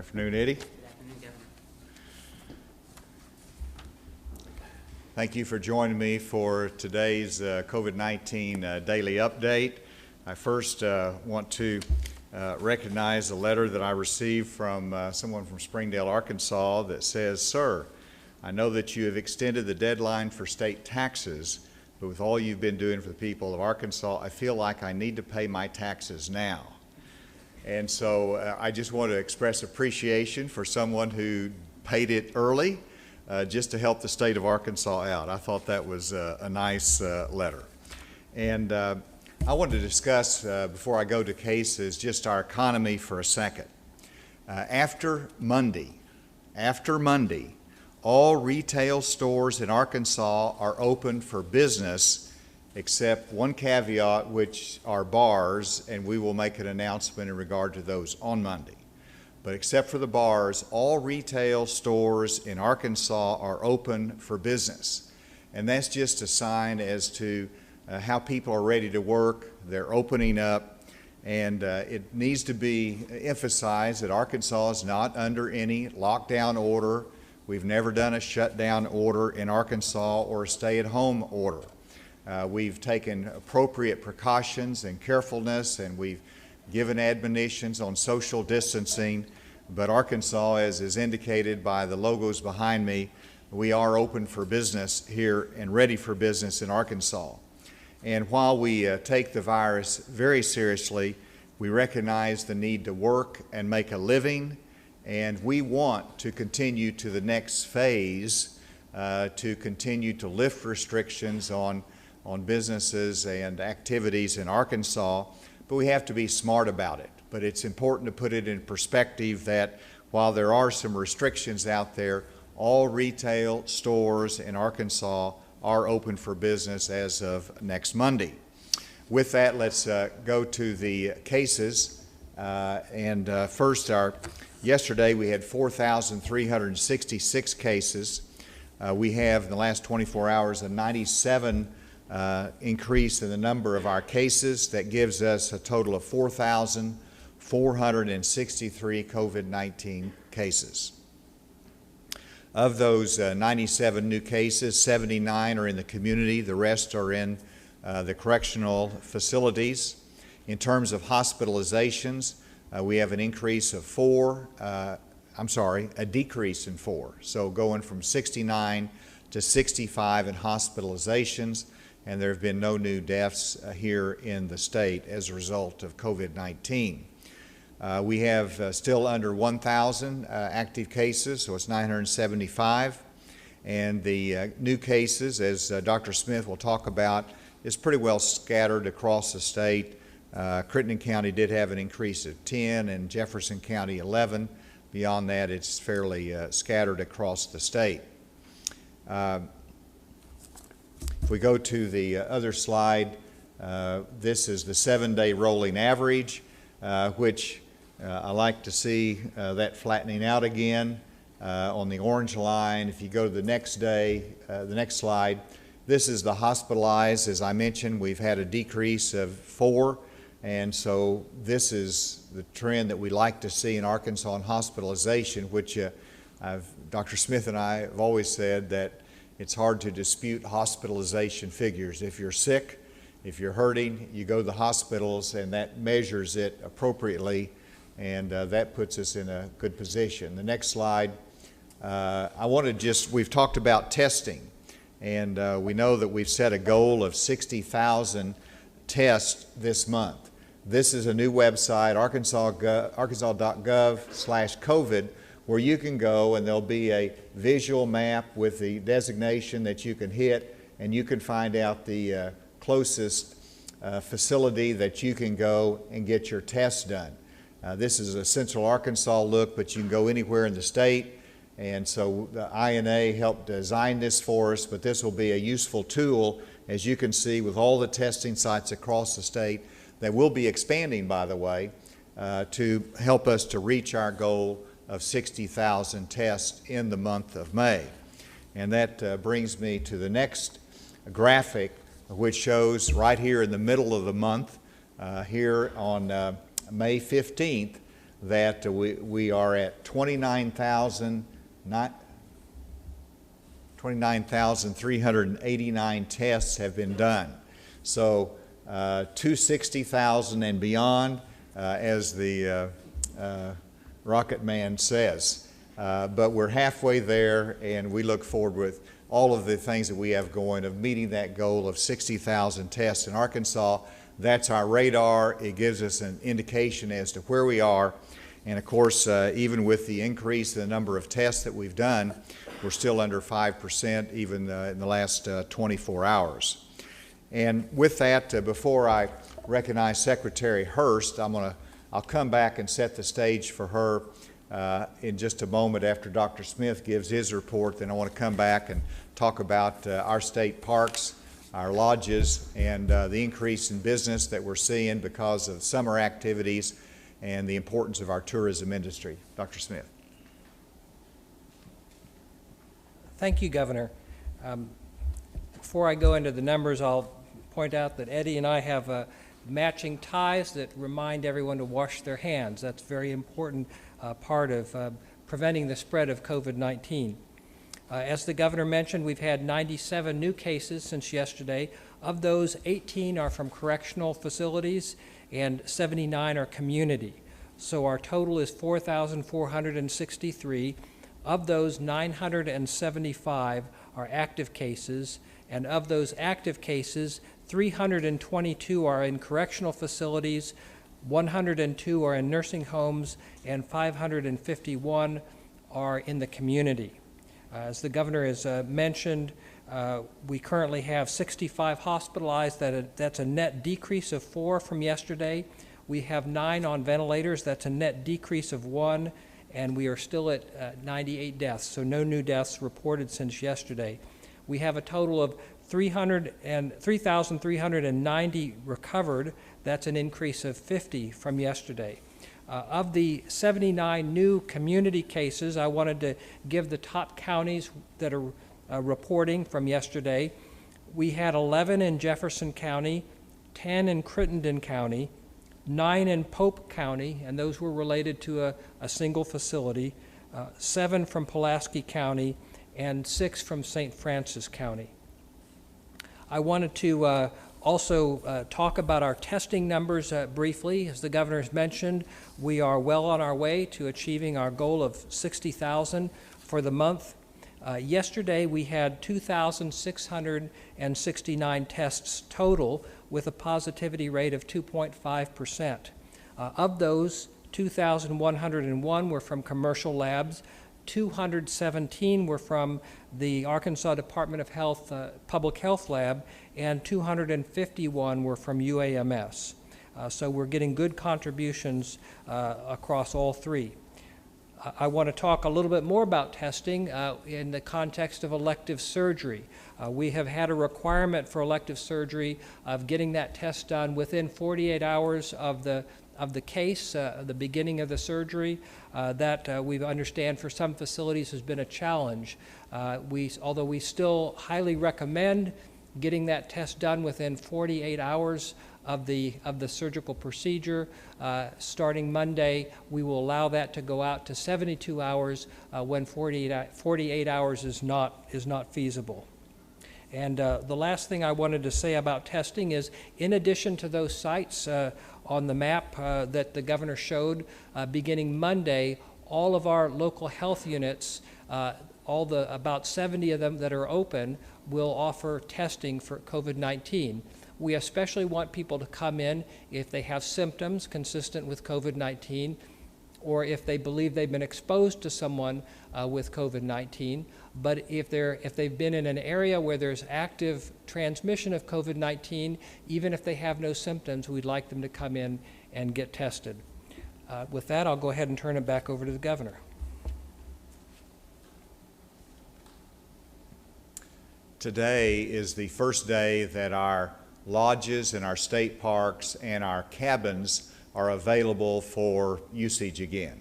Afternoon, Eddie. Good afternoon, Governor. Thank you for joining me for today's COVID-19 daily update. I first want to recognize a letter that I received from someone from Springdale, Arkansas that says, "Sir, I know that you have extended the deadline for state taxes, but with all you've been doing for the people of Arkansas, I feel like I need to pay my taxes now." And so I just want to express appreciation for someone who paid it early just to help the state of Arkansas out. I thought that was a nice letter. And I want to discuss, before I go to cases, just our economy for a second. After Monday, all retail stores in Arkansas are open for business except one caveat, which are bars, and we will make an announcement in regard to those on Monday. But except for the bars, all retail stores in Arkansas are open for business. And that's just a sign as to how people are ready to work. They're opening up, and it needs to be emphasized that Arkansas is not under any lockdown order. We've never done a shutdown order in Arkansas or a stay-at-home order. We've taken appropriate precautions and carefulness, and we've given admonitions on social distancing. But Arkansas, as is indicated by the logos behind me, we are open for business here and ready for business in Arkansas. And while we take the virus very seriously, we recognize the need to work and make a living, and we want to continue to the next phase, to continue to lift restrictions on businesses and activities in Arkansas, but we have to be smart about it. But it's important to put it in perspective that while there are some restrictions out there, all retail stores in Arkansas are open for business as of next Monday. With that, let's go to the cases. First, yesterday we had 4,366 cases. We have in the last 24 hours a 97 increase in the number of our cases. That gives us a total of 4,463 COVID-19 cases. Of those 97 new cases, 79 are in the community. The rest are in the correctional facilities. In terms of hospitalizations, we have an increase of a decrease in 4. So going from 69 to 65 in hospitalizations, and there have been no new deaths here in the state as a result of COVID-19. We have still under 1,000 active cases, so it's 975. And the new cases, as Dr. Smith will talk about, is pretty well scattered across the state. Crittenden County did have an increase of 10 and Jefferson County 11. Beyond that, it's fairly scattered across the state. If we go to the other slide, this is the 7-day rolling average, which I like to see that flattening out again on the orange line. If you go to the next day, the next slide, this is the hospitalized. As I mentioned, we've had a decrease of 4, and so this is the trend that we like to see in Arkansas in hospitalization, which Dr. Smith and I have always said that it's hard to dispute hospitalization figures. If you're sick, if you're hurting, you go to the hospitals, and that measures it appropriately, and that puts us in a good position. The next slide, we've talked about testing, and we know that we've set a goal of 60,000 tests this month. This is a new website, arkansas.gov/COVID, where you can go and there'll be a visual map with the designation that you can hit, and you can find out the closest facility that you can go and get your tests done. This is a Central Arkansas look, but you can go anywhere in the state, and so the INA helped design this for us, but this will be a useful tool, as you can see, with all the testing sites across the state that will be expanding, by the way, to help us to reach our goal of 60,000 tests in the month of May. And that brings me to the next graphic, which shows right here in the middle of the month, here on May 15th, that we are at 29,389 tests have been done. So 260,000 and beyond, as the Rocket Man says. But we're halfway there, and we look forward with all of the things that we have going of meeting that goal of 60,000 tests in Arkansas. That's our radar. It gives us an indication as to where we are. And of course, even with the increase in the number of tests that we've done, we're still under 5% even in the last 24 hours. And with that, before I recognize Secretary Hurst, I'll come back and set the stage for her in just a moment after Dr. Smith gives his report. Then I want to come back and talk about our state parks, our lodges, and the increase in business that we're seeing because of summer activities and the importance of our tourism industry. Dr. Smith. Thank you, Governor. Before I go into the numbers, I'll point out that Eddie and I have matching ties that remind everyone to wash their hands. That's a very important part of preventing the spread of COVID-19. As the governor mentioned, we've had 97 new cases since yesterday. Of those, 18 are from correctional facilities and 79 are community. So our total is 4,463. Of those, 975 are active cases, and of those active cases, 322 are in correctional facilities, 102 are in nursing homes, and 551 are in the community. As the governor has mentioned, we currently have 65 hospitalized. That's a net decrease of 4 from yesterday. We have 9 on ventilators. That's a net decrease of 1, and we are still at 98 deaths, so no new deaths reported since yesterday. We have a total of 3,390 recovered. That's an increase of 50 from yesterday. Of the 79 new community cases, I wanted to give the top counties that are reporting from yesterday. We had 11 in Jefferson County, 10 in Crittenden County, 9 in Pope County, and those were related to a single facility, 7 from Pulaski County, and 6 from St. Francis County. I wanted to also talk about our testing numbers briefly. As the governor has mentioned, we are well on our way to achieving our goal of 60,000 for the month. Yesterday we had 2,669 tests total with a positivity rate of 2.5%. Of those, 2,101 were from commercial labs, 217 were from the Arkansas Department of Health Public Health Lab, and 251 were from UAMS. So we're getting good contributions across all three. I want to talk a little bit more about testing in the context of elective surgery. We have had a requirement for elective surgery of getting that test done within 48 hours of the case, the beginning of the surgery. That we understand for some facilities has been a challenge. Although we still highly recommend getting that test done within 48 hours of the surgical procedure. Starting Monday, we will allow that to go out to 72 hours when 48 hours is not feasible. And the last thing I wanted to say about testing is, in addition to those sites on the map that the governor showed, beginning Monday, all of our local health units, about 70 of them that are open, will offer testing for COVID-19. We especially want people to come in if they have symptoms consistent with COVID-19, or if they believe they've been exposed to someone with COVID-19. But if they've been in an area where there's active transmission of COVID-19, even if they have no symptoms, we'd like them to come in and get tested. With that, I'll go ahead and turn it back over to the governor. Today is the first day that our lodges and our state parks and our cabins are available for usage again.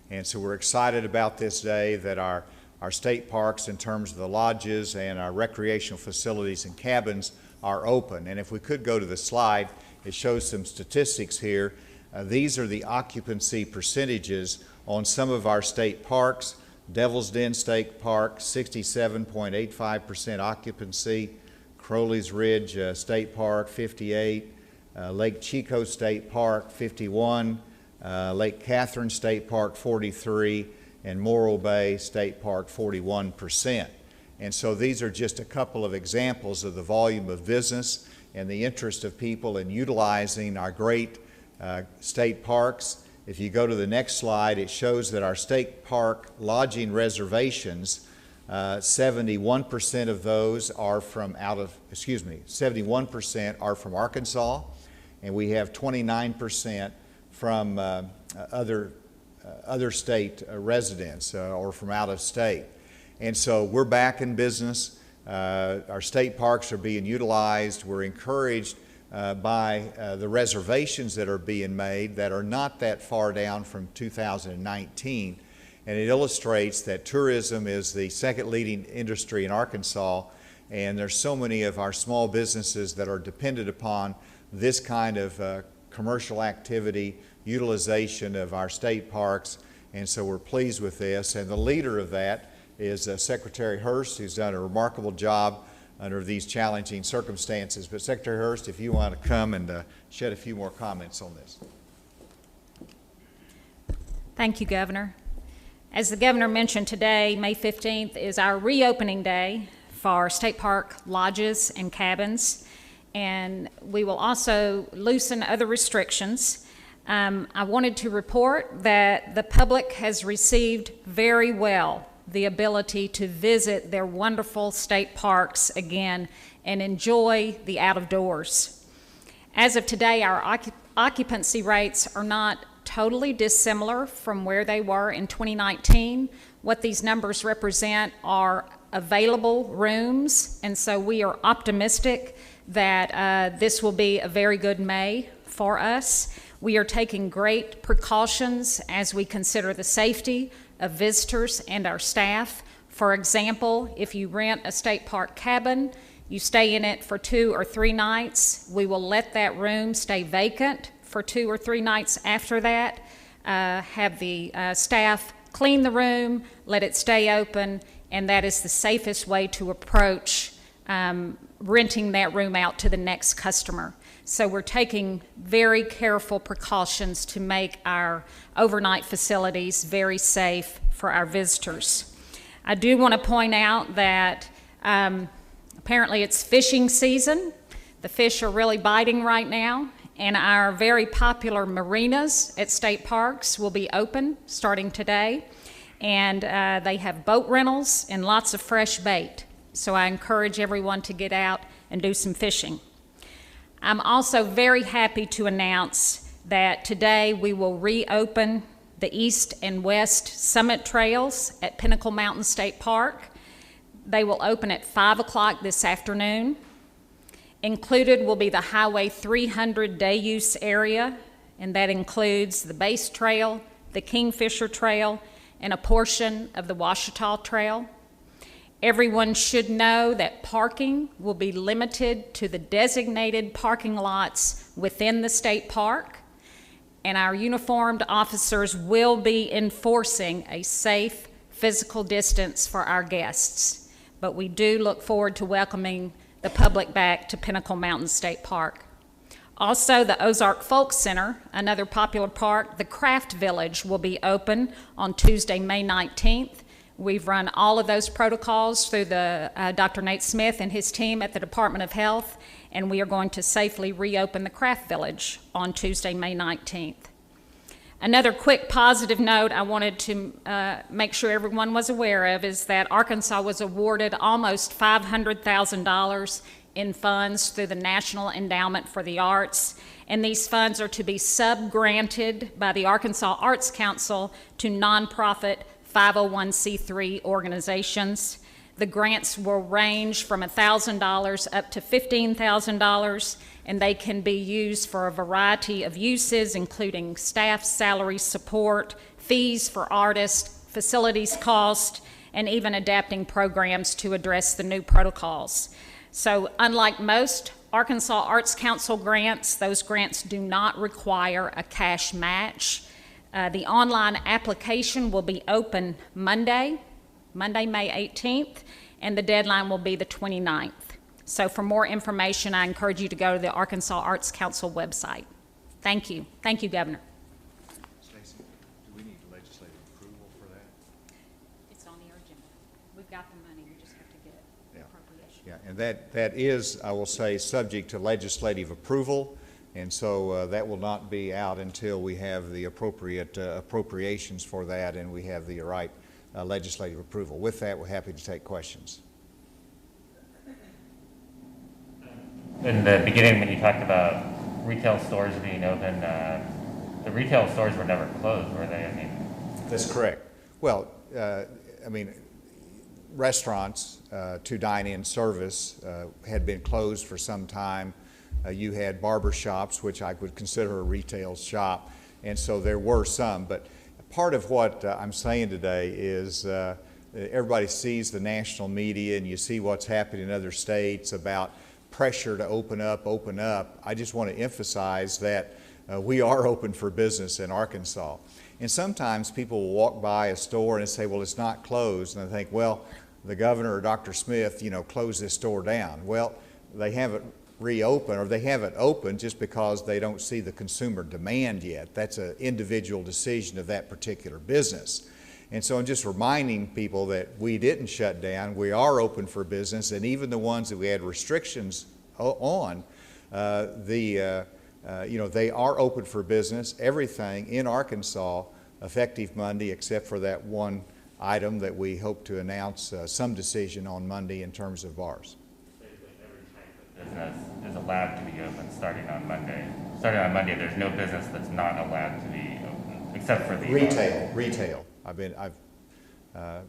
And so we're excited about this day that our state parks, in terms of the lodges and our recreational facilities and cabins, are open. And if we could go to the slide, it shows some statistics here. These are the occupancy percentages on some of our state parks. Devil's Den State Park, 67.85% occupancy. Crowley's Ridge State Park, 58. Lake Chico State Park, 51. Lake Catherine State Park, 43. And Morro Bay State Park, 41%. And so these are just a couple of examples of the volume of business and the interest of people in utilizing our great state parks. If you go to the next slide, it shows that our state park lodging reservations, 71% of those are from 71% are from Arkansas, and we have 29% from other state residents or from out of state. And so we're back in business. Our state parks are being utilized. We're encouraged by the reservations that are being made that are not that far down from 2019. And it illustrates that tourism is the second leading industry in Arkansas, and there's so many of our small businesses that are dependent upon this kind of commercial activity, utilization of our state parks, and so we're pleased with this. And the leader of that is Secretary Hurst, who's done a remarkable job under these challenging circumstances. But Secretary Hurst, if you want to come and shed a few more comments on this. Thank you, Governor. As the Governor mentioned today, May 15th is our reopening day for state park lodges and cabins, and we will also loosen other restrictions. I wanted to report that the public has received very well the ability to visit their wonderful state parks again and enjoy the out of doors. As of today, our occupancy rates are not totally dissimilar from where they were in 2019. What these numbers represent are available rooms, and so we are optimistic that this will be a very good May for us. We are taking great precautions as we consider the safety of visitors and our staff. For example, if you rent a state park cabin, you stay in it for 2 or 3 nights, we will let that room stay vacant for 2 or 3 nights after that, have the staff clean the room, let it stay open, and that is the safest way to approach renting that room out to the next customer. So we're taking very careful precautions to make our overnight facilities very safe for our visitors. I do want to point out that apparently it's fishing season. The fish are really biting right now, and our very popular marinas at state parks will be open starting today, and they have boat rentals and lots of fresh bait. So I encourage everyone to get out and do some fishing. I'm also very happy to announce that today we will reopen the East and West Summit Trails at Pinnacle Mountain State Park. They will open at 5 o'clock this afternoon. Included will be the Highway 300 day use area, and that includes the Base Trail, the Kingfisher Trail, and a portion of the Washita Trail. Everyone should know that parking will be limited to the designated parking lots within the state park, and our uniformed officers will be enforcing a safe physical distance for our guests. But we do look forward to welcoming the public back to Pinnacle Mountain State Park. Also, the Ozark Folk Center, another popular park, the Craft Village, will be open on Tuesday, May 19th. We've run all of those protocols through the Dr. Nate Smith and his team at the Department of Health, and we are going to safely reopen the Craft Village on Tuesday, May 19th. Another quick positive note I wanted to make sure everyone was aware of is that Arkansas was awarded almost $500,000 in funds through the National Endowment for the Arts, and these funds are to be sub-granted by the Arkansas Arts Council to nonprofit 501c3 organizations. The grants will range from $1,000 up to $15,000, and they can be used for a variety of uses, including staff salary support, fees for artists, facilities cost, and even adapting programs to address the new protocols. So unlike most Arkansas Arts Council grants. Those grants do not require a cash match. The online application will be open Monday, May 18th, and the deadline will be the 29th. So for more information, I encourage you to go to the Arkansas Arts Council website. Thank you. Thank you, Governor. Stacey, do we need legislative approval for that? It's on the agenda. We've got the money. We just have to get appropriation. Yeah, and that is, I will say, subject to legislative approval, and so that will not be out until we have the appropriate appropriations for that and we have the right legislative approval. With that, we're happy to take questions. In the beginning, when you talked about retail stores being open, the retail stores were never closed, were they? I mean, that's correct. Well, I mean, restaurants to dine-in service had been closed for some time. You had barber shops, which I would consider a retail shop, and so there were some. But part of what I'm saying today is everybody sees the national media and you see what's happening in other states about pressure to open up. I just want to emphasize that we are open for business in Arkansas. And sometimes people will walk by a store and say, well, it's not closed. And I think, well, the governor or Dr. Smith, closed this store down. Well, they haven't reopened, or they haven't opened just because they don't see the consumer demand yet. That's an individual decision of that particular business. And so I'm just reminding people that we didn't shut down. We are open for business, and even the ones that we had restrictions on, they are open for business. Everything in Arkansas effective Monday, except for that one item that we hope to announce some decision on Monday in terms of bars. basically every type of business is allowed to be open starting on Monday. Starting on Monday, there's no business that's not allowed to be open, except for the retail.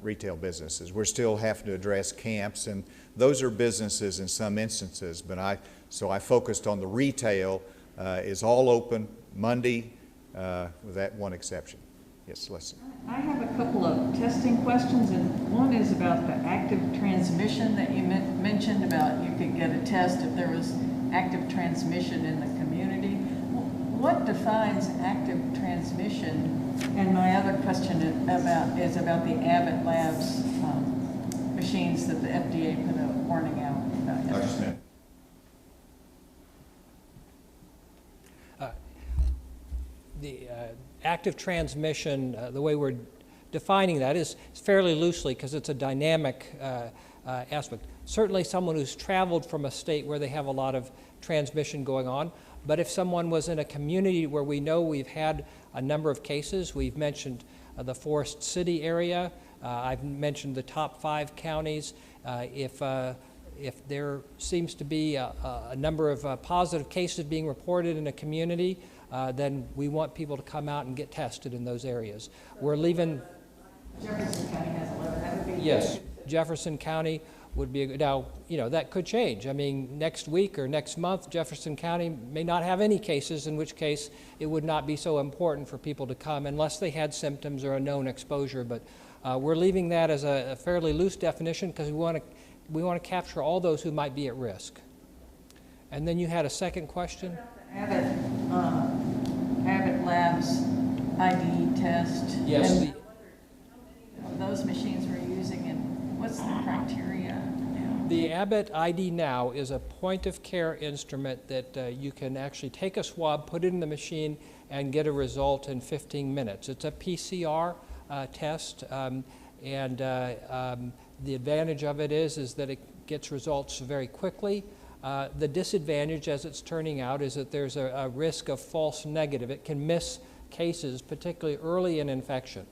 Retail businesses. We're still having to address camps, and those are businesses in some instances, but so I focused on the retail is all open Monday with that one exception. Yes, listen. I have a couple of testing questions, and one is about the active transmission that you mentioned about you could get a test if there was active transmission in the community. What defines active transmission? And my other question is about the Abbott Labs machines that the FDA put a warning out about. Dr. Smith. The active transmission, the way we're defining that is fairly loosely because it's a dynamic aspect. Certainly someone who's traveled from a state where they have a lot of transmission going on, but if someone was in a community where we know we've had a number of cases, we've mentioned the Forest City area, I've mentioned the top 5 counties. If there seems to be a number of positive cases being reported in a community, then we want people to come out and get tested in those areas. We're leaving. Jefferson County has 11. That would be Yes, Jefferson County would be now. That could change. I mean, next week or next month, Jefferson County may not have any cases, in which case it would not be so important for people to come unless they had symptoms or a known exposure. But we're leaving that as a fairly loose definition because we want to capture all those who might be at risk. And then you had a second question. Abbott Labs ID test. Yes. And those machines we're using, and what's the criteria? The Abbott ID Now is a point-of-care instrument that you can actually take a swab, put it in the machine, and get a result in 15 minutes. It's a PCR test, and the advantage of it is that it gets results very quickly. The disadvantage, as it's turning out, is that there's a risk of false negative. It can miss cases, particularly early in infection.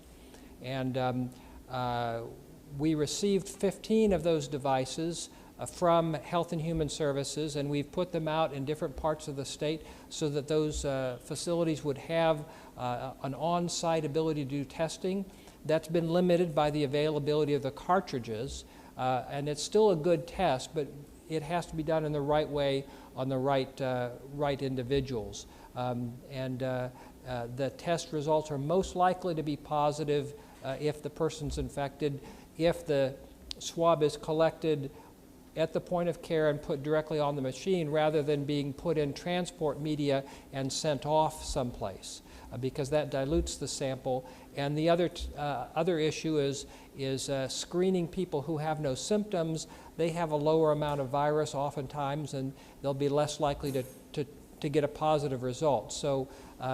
And we received 15 of those devices from Health and Human Services, and we've put them out in different parts of the state so that those facilities would have an on-site ability to do testing. That's been limited by the availability of the cartridges, and it's still a good test, but it has to be done in the right way on the right individuals. The test results are most likely to be positive if the person's infected. If the swab is collected at the point of care and put directly on the machine rather than being put in transport media and sent off someplace, because that dilutes the sample. And the other issue is screening people who have no symptoms. They have a lower amount of virus oftentimes, and they'll be less likely to get a positive result. So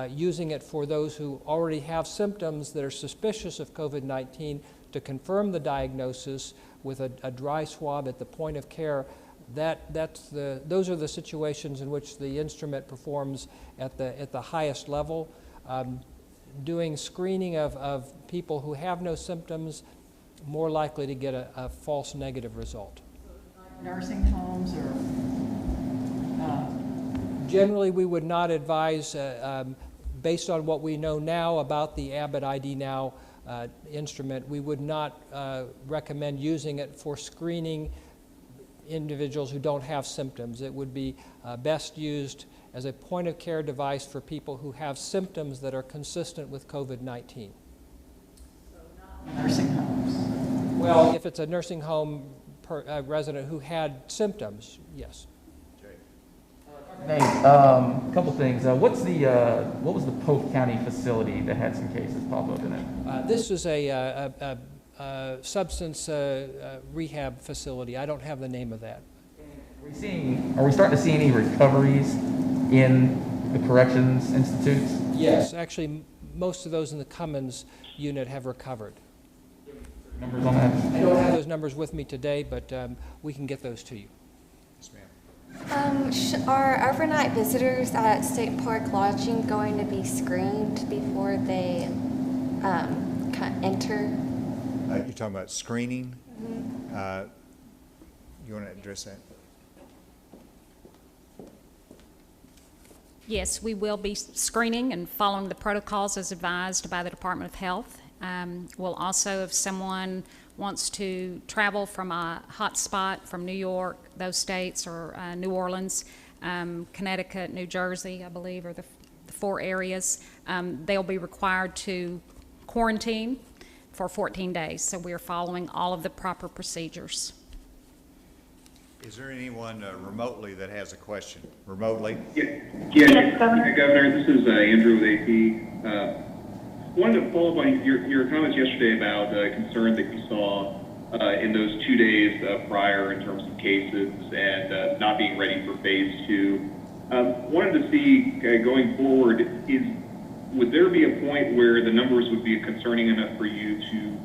using it for those who already have symptoms that are suspicious of COVID-19 to confirm the diagnosis with a dry swab at the point of care, those are the situations in which the instrument performs at the highest level. Doing screening of people who have no symptoms, more likely to get a false negative result. Nursing homes or? Generally, we would not advise, based on what we know now about the Abbott ID Now instrument, we would not recommend using it for screening individuals who don't have symptoms. It would be best used as a point-of-care device for people who have symptoms that are consistent with COVID-19. Nursing homes? Well, if it's a nursing home resident who had symptoms, yes. Hey, a couple things. What was the Polk County facility that had some cases pop up in it? This is a substance rehab facility. I don't have the name of that. Are we starting to see any recoveries in the corrections institutes? Yes, actually, most of those in the Cummins unit have recovered. Numbers on that? I don't have those numbers with me today, but we can get those to you. Yes, ma'am. Are overnight visitors at State Park Lodging going to be screened before they enter? You're talking about screening? Mm-hmm. You want to address that? Yes, we will be screening and following the protocols as advised by the Department of Health. We'll also, if someone wants to travel from a hot spot from New York, those states, or New Orleans, Connecticut, New Jersey, I believe, are the 4 areas, they'll be required to quarantine for 14 days. So we are following all of the proper procedures. Is there anyone remotely that has a question? Remotely? Yes, Governor, this is Andrew with AP. Wanted to follow up on your comments yesterday about concern that you saw in those 2 days prior in terms of cases and not being ready for phase 2. Wanted to see going forward, would there be a point where the numbers would be concerning enough for you to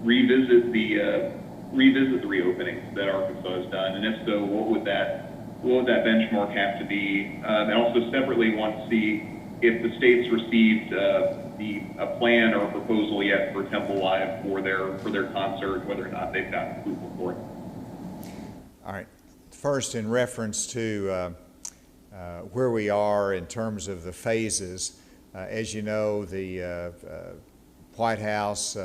revisit the reopenings that Arkansas has done, and if so, what would that benchmark have to be? And also separately, want to see if the states received a plan or a proposal yet for Temple Live for their concert, whether or not they've gotten approval for it. All right. First, in reference to where we are in terms of the phases, as you know, the White House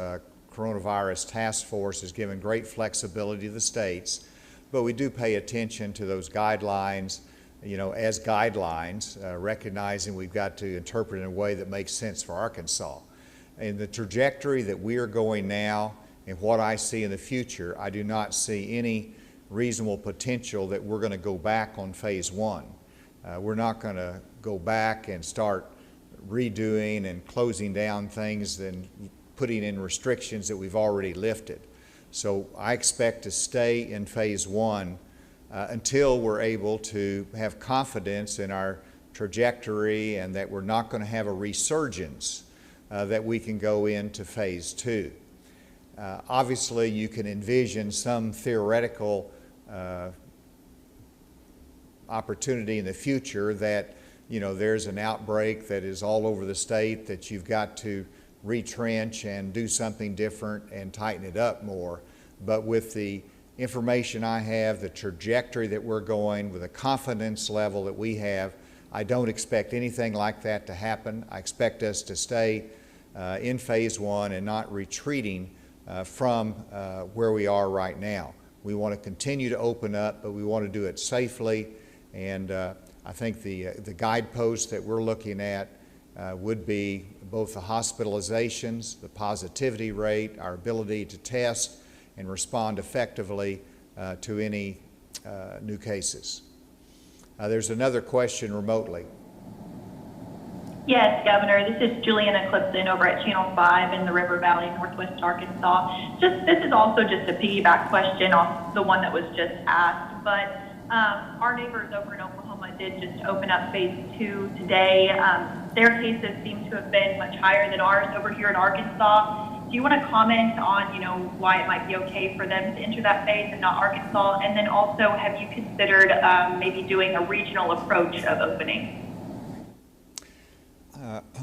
Coronavirus Task Force has given great flexibility to the states, but we do pay attention to those guidelines, as guidelines, recognizing we've got to interpret in a way that makes sense for Arkansas. In the trajectory that we are going now and what I see in the future, I do not see any reasonable potential that we're going to go back on phase 1. We're not going to go back and start redoing and closing down things and putting in restrictions that we've already lifted. So I expect to stay in phase 1 until we're able to have confidence in our trajectory and that we're not going to have a resurgence that we can go into phase 2. Obviously, you can envision some theoretical opportunity in the future that, there's an outbreak that is all over the state that you've got to retrench and do something different and tighten it up more. But with the information I have, the trajectory that we're going, with the confidence level that we have, I don't expect anything like that to happen. I expect us to stay in phase 1 and not retreating from where we are right now. We want to continue to open up, but we want to do it safely, and I think the guideposts that we're looking at would be both the hospitalizations, the positivity rate, our ability to test and respond effectively to any new cases. There's another question remotely. Yes, Governor. This is Juliana Clifton over at Channel 5 in the River Valley, Northwest Arkansas. This is also just a piggyback question off the one that was just asked, but our neighbors over in Oklahoma did just open up phase 2 today. Their cases seem to have been much higher than ours over here in Arkansas. Do you want to comment on, why it might be okay for them to enter that phase and not Arkansas? And then also, have you considered maybe doing a regional approach of opening?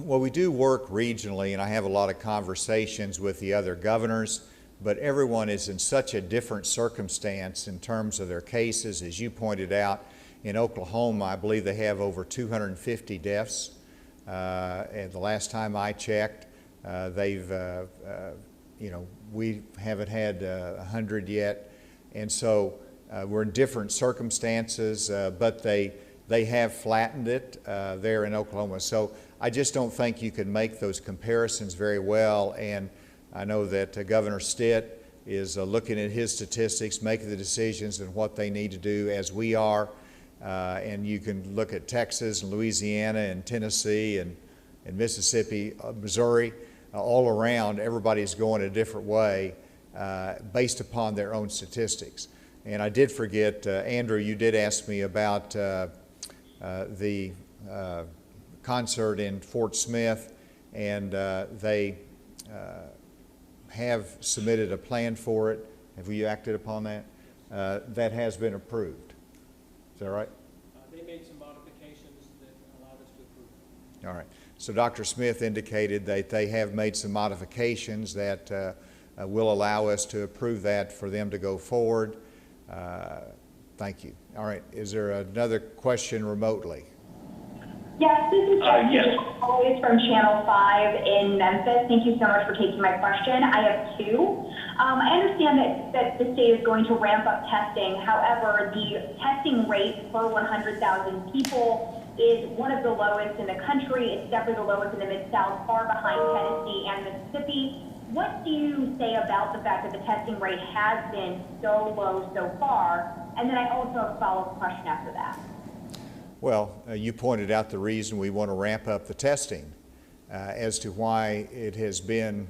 Well, we do work regionally, and I have a lot of conversations with the other governors, but everyone is in such a different circumstance in terms of their cases. As you pointed out, in Oklahoma, I believe they have over 250 deaths. And the last time I checked, we haven't had 100 yet. And so we're in different circumstances, but they have flattened it there in Oklahoma. So I just don't think you can make those comparisons very well. And I know that Governor Stitt is looking at his statistics, making the decisions and what they need to do as we are. And you can look at Texas and Louisiana and Tennessee and Mississippi, Missouri, all around. Everybody's going a different way based upon their own statistics. And I did forget, Andrew, you did ask me about the concert in Fort Smith, and they have submitted a plan for it. Have you acted upon that? That has been approved. Is that right? They made some modifications that allowed us to approve. All right. So Dr. Smith indicated that they have made some modifications that will allow us to approve that for them to go forward. Thank you. All right. Is there another question remotely? Yes, this is Jessica, always from Channel 5 in Memphis. Thank you so much for taking my question. I have two. I understand that the state is going to ramp up testing. However, the testing rate per 100,000 people is one of the lowest in the country. It's definitely the lowest in the Mid-South, far behind Tennessee and Mississippi. What do you say about the fact that the testing rate has been so low so far? And then I also have a follow-up question after that. Well, you pointed out the reason we want to ramp up the testing. As to why it has been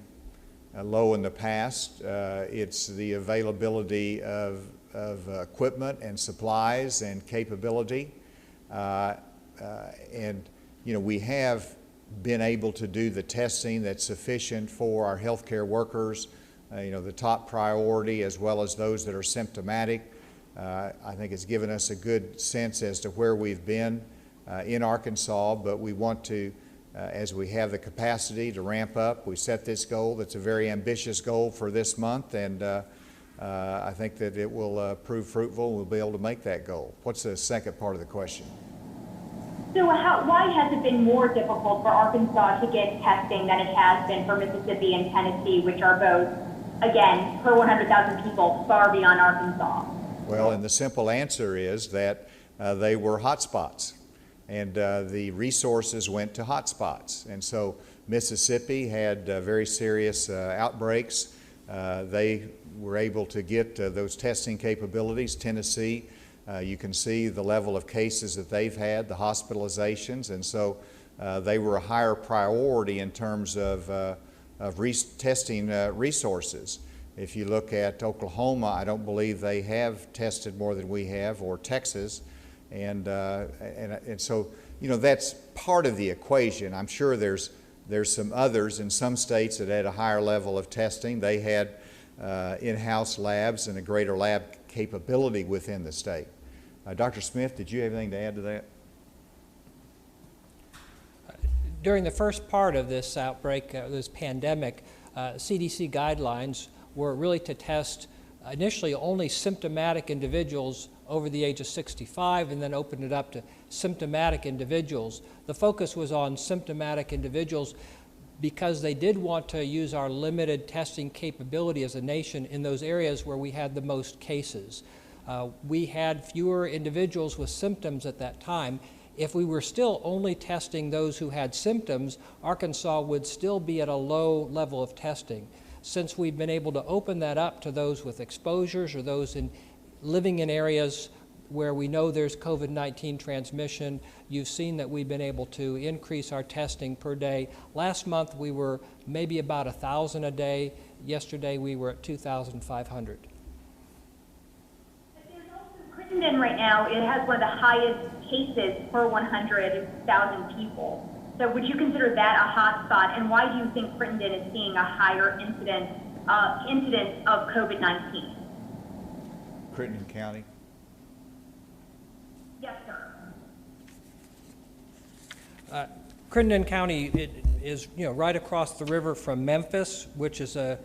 low in the past, it's the availability of equipment and supplies and capability. And we have been able to do the testing that's sufficient for our healthcare workers, the top priority, as well as those that are symptomatic. I think it's given us a good sense as to where we've been in Arkansas, but we want to, as we have the capacity to ramp up, we set this goal. That's a very ambitious goal for this month, and I think that it will prove fruitful. We'll be able to make that goal. What's the second part of the question? So why has it been more difficult for Arkansas to get testing than it has been for Mississippi and Tennessee, which are both, again, per 100,000 people, far beyond Arkansas? Well, and the simple answer is that they were hotspots, and the resources went to hotspots. And so Mississippi had very serious outbreaks. They were able to get those testing capabilities. Tennessee, you can see the level of cases that they've had, the hospitalizations, and so they were a higher priority in terms of testing resources. If you look at Oklahoma, I don't believe they have tested more than we have, or Texas, and so that's part of the equation. I'm sure there's some others in some states that had a higher level of testing. They had in-house labs and a greater lab capability within the state. Dr. Smith, did you have anything to add to that? During the first part of this outbreak, this pandemic, CDC guidelines were really to test initially only symptomatic individuals over the age of 65, and then opened it up to symptomatic individuals. The focus was on symptomatic individuals because they did want to use our limited testing capability as a nation in those areas where we had the most cases. We had fewer individuals with symptoms at that time. If we were still only testing those who had symptoms, Arkansas would still be at a low level of testing. Since we've been able to open that up to those with exposures or those living in areas where we know there's COVID-19 transmission. You've seen that we've been able to increase our testing per day. Last month we were maybe about 1,000 a day. Yesterday we were at 2,500. Crittenden right now, it has one of the highest cases per 100,000 people. So would you consider that a hot spot? And why do you think Crittenden is seeing a higher incidence of COVID-19? Crittenden County? Yes, sir. Crittenden County is right across the river from Memphis, which is a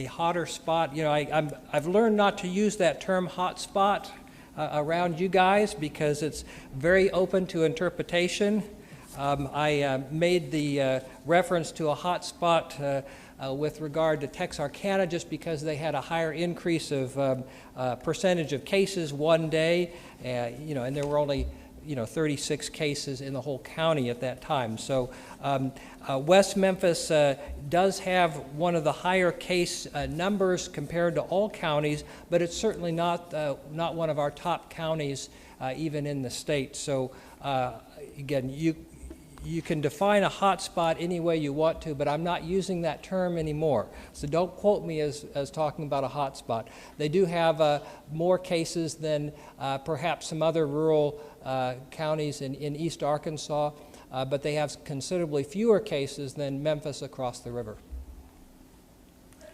hotter spot. I've learned not to use that term hot spot around you guys because it's very open to interpretation. I made the reference to a hot spot with regard to Texarkana just because they had a higher increase of percentage of cases one day, and there were only 36 cases in the whole county at that time. So West Memphis does have one of the higher case numbers compared to all counties, but it's certainly not one of our top counties even in the state. So again, you can define a hot spot any way you want to, but I'm not using that term anymore. So don't quote me as talking about a hot spot. They do have more cases than perhaps some other rural counties in East Arkansas, but they have considerably fewer cases than Memphis across the river.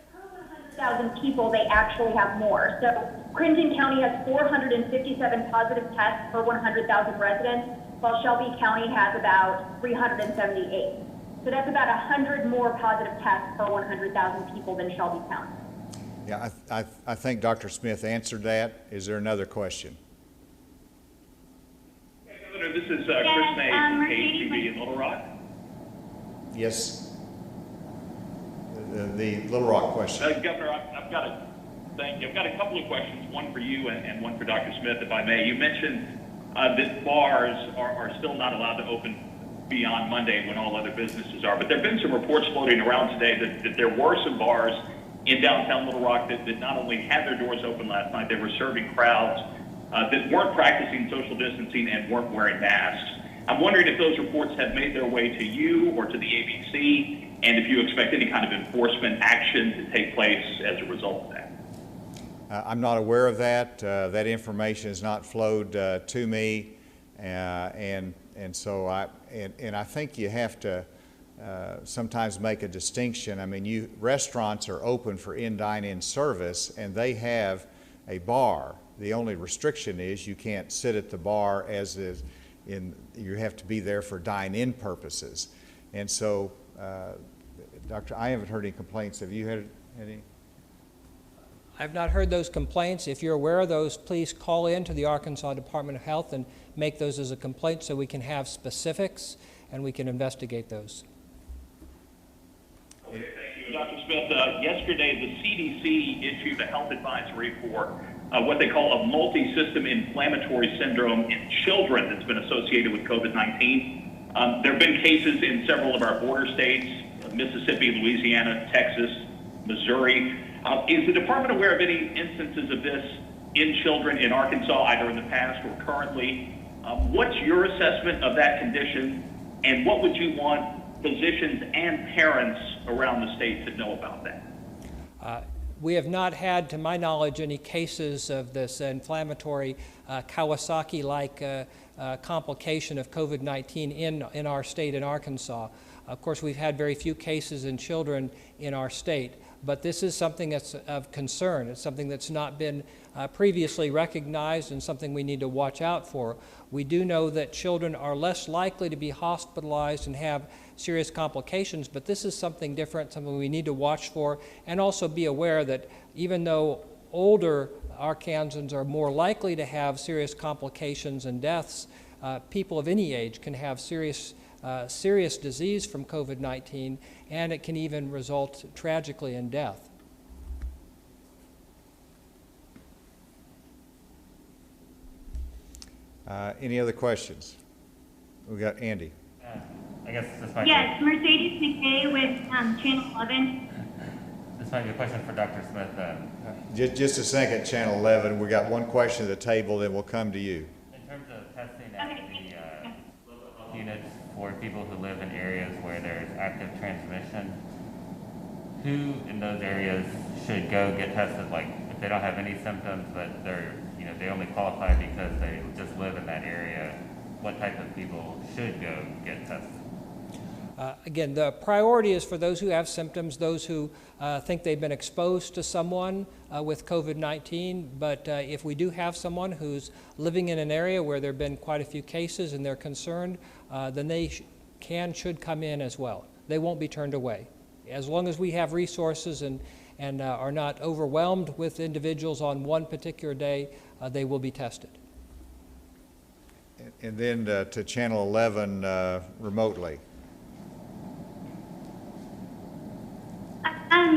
Per 100,000 people, they actually have more. So Crittenden County has 457 positive tests per 100,000 residents, while Shelby County has about 378. So that's about 100 more positive tests per 100,000 people than Shelby County. Yeah, I think Dr. Smith answered that. Is there another question? Governor, this is Chris May from KTV in Little Rock. Yes. The Little Rock question. Governor, I've got a couple of questions, one for you and one for Dr. Smith, if I may. You mentioned that bars are still not allowed to open beyond Monday when all other businesses are. But there have been some reports floating around today that there were some bars in downtown Little Rock that not only had their doors open last night, they were serving crowds that weren't practicing social distancing and weren't wearing masks. I'm wondering if those reports have made their way to you or to the ABC, and if you expect any kind of enforcement action to take place as a result of that. I'm not aware of that. That information has not flowed to me, and so I think you have to sometimes make a distinction. I mean, restaurants are open for dine-in service, and they have a bar. The only restriction is you can't sit at the bar you have to be there for dine-in purposes. And so, Doctor, I haven't heard any complaints. Have you had any? I've not heard those complaints. If you're aware of those, please call in to the Arkansas Department of Health and make those as a complaint so we can have specifics and we can investigate those. Okay, thank you. Dr. Smith, yesterday the CDC issued a health advisory for what they call a multi-system inflammatory syndrome in children that's been associated with COVID-19. There have been cases in several of our border states, Mississippi, Louisiana, Texas, Missouri. Is the department aware of any instances of this in children in Arkansas, either in the past or currently? What's your assessment of that condition, and what would you want physicians and parents around the state to know about that? We have not had, to my knowledge, any cases of this inflammatory Kawasaki-like complication of COVID-19 in our state in Arkansas. Of course, we've had very few cases in children in our state, but this is something that's of concern. It's something that's not been previously recognized and something we need to watch out for. We do know that children are less likely to be hospitalized and have serious complications, but this is something different, something we need to watch for, and also be aware that even though older Arkansans are more likely to have serious complications and deaths, people of any age can have serious disease from COVID-19, and it can even result tragically in death. Any other questions? We got Andy. I guess this might Yes, Mercedes McKay with Channel 11. This Sorry, a question for Dr. Smith then. Just a second, Channel 11. We got one question at the table, then we'll come to you. In terms of testing at the local health units for people who live in areas where there's active transmission, who in those areas should go get tested? Like if they don't have any symptoms, but they're, they only qualify because they just live in that area, what type of people should go get tested? Again, the priority is for those who have symptoms, those who think they've been exposed to someone with COVID-19. But if we do have someone who's living in an area where there have been quite a few cases and they're concerned, then they should come in as well. They won't be turned away. As long as we have resources and are not overwhelmed with individuals on one particular day, they will be tested. And then to Channel 11 remotely.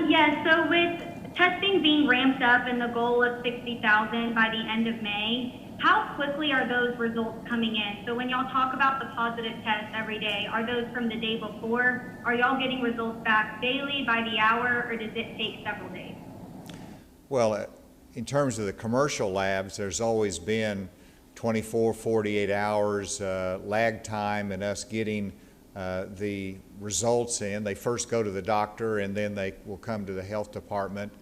Yeah, so with testing being ramped up and the goal of 60,000 by the end of May, how quickly are those results coming in? So when y'all talk about the positive tests every day, are those from the day before? Are y'all getting results back daily, by the hour, or does it take several days? Well, in terms of the commercial labs, there's always been 24, 48 hours lag time in us getting the results in. They first go to the doctor and then they will come to the health department.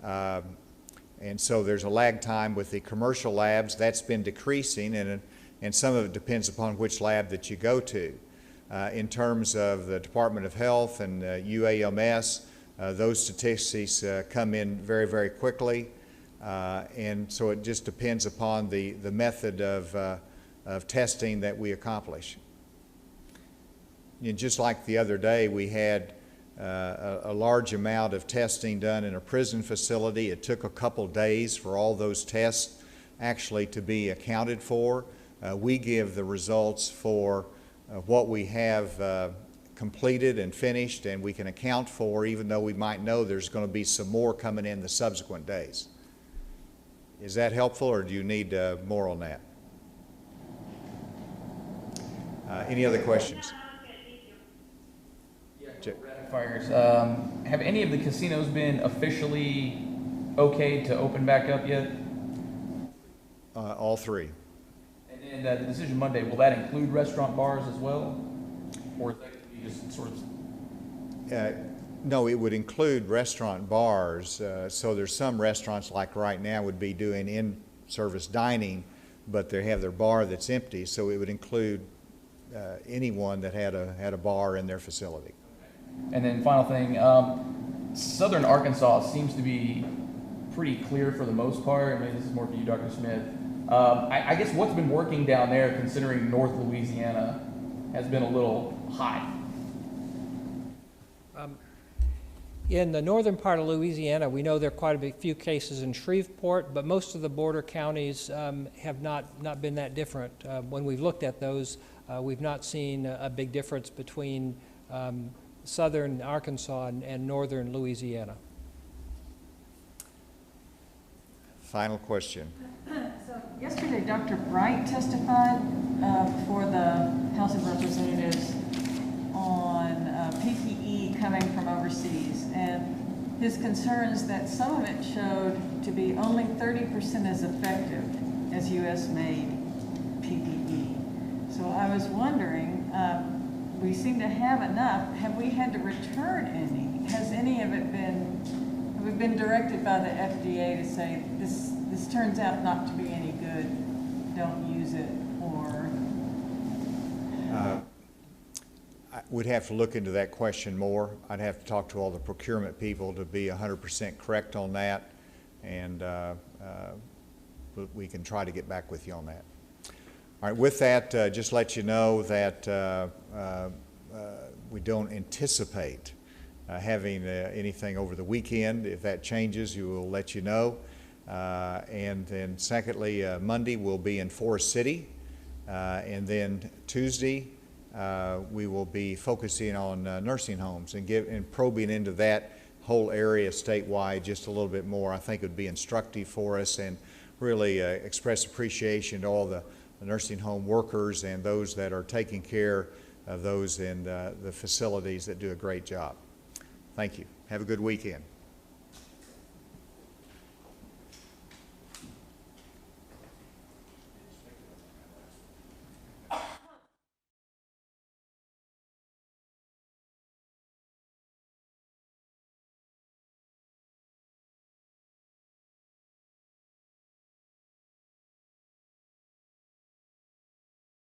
And so there's a lag time with the commercial labs. That's been decreasing, and some of it depends upon which lab that you go to. In terms of the Department of Health and UAMS, those statistics come in very, very quickly. And so it just depends upon the method of testing that we accomplish. Just like the other day, we had a large amount of testing done in a prison facility. It took a couple days for all those tests actually to be accounted for. We give the results for what we have completed and finished, and we can account for, even though we might know there's going to be some more coming in the subsequent days. Is that helpful, or do you need more on that? Any other questions? Rapid fires. Have any of the casinos been officially okayed to open back up yet? All three. And then the decision Monday, will that include restaurant bars as well? Or is that going to be just sort of... No, it would include restaurant bars. So there's some restaurants like right now would be doing in-service dining, but they have their bar that's empty, so it would include anyone that had a bar in their facility. And then final thing, southern Arkansas seems to be pretty clear for the most part. I mean, this is more for you, Dr. Smith. I guess what's been working down there, considering North Louisiana has been a little high? In the northern part of Louisiana, we know there are quite a few cases in Shreveport, but most of the border counties have not been that different. When we've looked at those, we've not seen a big difference between southern Arkansas and northern Louisiana. Final question. So yesterday, Dr. Bright testified before the House of Representatives on PPE coming from overseas, and his concerns that some of it showed to be only 30% as effective as U.S.-made PPE. So I was wondering, we seem to have enough. Have we had to return any? Has any of it been, have we been directed by the FDA to say, this turns out not to be any good, don't use it, or? I would have to look into that question more. I'd have to talk to all the procurement people to be 100% correct on that, and we can try to get back with you on that. All right, with that, just let you know that we don't anticipate having anything over the weekend. If that changes, we will let you know. And then secondly, Monday we'll be in Forest City, and then Tuesday we will be focusing on nursing homes and probing into that whole area statewide just a little bit more. I think it would be instructive for us, and really express appreciation to all the nursing home workers and those that are taking care of those in the facilities that do a great job. Thank you. Have a good weekend.